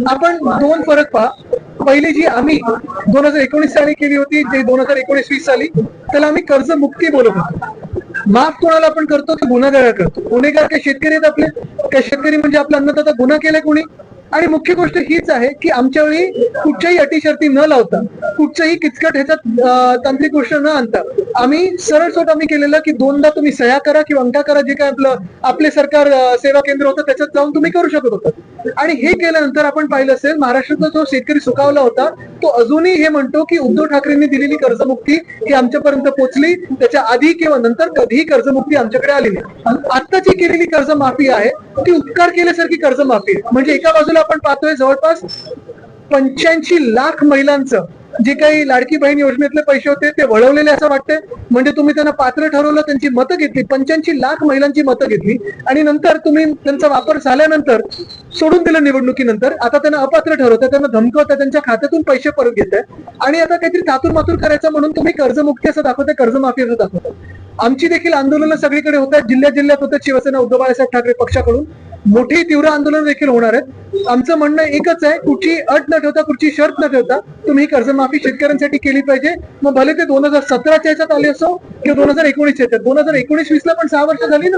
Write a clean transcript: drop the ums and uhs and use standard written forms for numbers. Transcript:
आपण दोन फरक पहा. पहिली जी आम्ही 2019 साली केली होती, जे 2019-20 साली, त्याला आम्ही कर्जमुक्ती बोलत होतो. माफ कोणाला आपण करतो, तर गुन्हेगार करतो. गुन्हेगार काय शेतकरी आहेत आपले, काय शेतकरी म्हणजे आपला अन्नदाता गुन्हा केलाय कोणी? आणि मुख्य गोष्ट हीच आहे की आमच्या वेळी कुठच्याही अटी शर्ती न लावता, कुठच्याही किचकट ह्याच्यात तांत्रिक गोष्ट न आणता आम्ही सरळ सोट आम्ही केलेलं की दोनदा तुम्ही सह्या करा किंवा अंका करा, जे काय आपले सरकार सेवा केंद्र होतं त्याच्यात जाऊन तुम्ही करू शकत होता. आणि हे केल्यानंतर आपण पाहिलं असेल, महाराष्ट्रातला जो शेतकरी सुखावला होता तो अजूनही हे म्हणतो की उद्धव ठाकरेंनी दिलेली कर्जमुक्ती ही आमच्यापर्यंत पोहोचली, त्याच्या आधी किंवा नंतर कधीही कर्जमुक्ती आमच्याकडे आली नाही. आत्ताची केलेली कर्जमाफी आहे ती उपकार केल्यासारखी कर्जमाफी आहे. म्हणजे एका बाजूला आपण पाहतोय जवळपास 85 लाख महिलांचं जे काही लाडकी बहीण योजनेतले पैसे होते ते वळवलेले असं वाटतंय. म्हणजे तुम्ही त्यांना पात्र ठरवलं, त्यांची मतं घेतली, 85 लाख महिलांची मतं घेतली आणि नंतर तुम्ही त्यांचा वापर झाल्यानंतर सोडून दिलं निवडणुकीनंतर. आता त्यांना अपात्र ठरवता, त्यांना धमकवता, त्यांच्या खात्यातून पैसे परत घेताय आणि आता काहीतरी तातूर मातूर करायचं म्हणून तुम्ही कर्जमुक्ती असं दाखवताय, कर्जमाफी असं दाखवताय. आमची देखील आंदोलनं सगळीकडे होत आहेत, जिल्ह्यात जिल्ह्यात होतात. शिवसेना उद्धव बाळासाहेब ठाकरे पक्षाकडून मोठी तीव्र आंदोलन देखील होणार आहेत. आमचं म्हणणं एकच आहे, कुठची अट न ठेवता, कुठची शर्त न ठेवता तुम्ही कर्जमाफी शेतकऱ्यांसाठी केली पाहिजे. मग भले ते 2017च्या याच्यात आले असो किंवा 2019च्या याच्यात. 2019-20 ला पण 6 वर्ष झाली ना.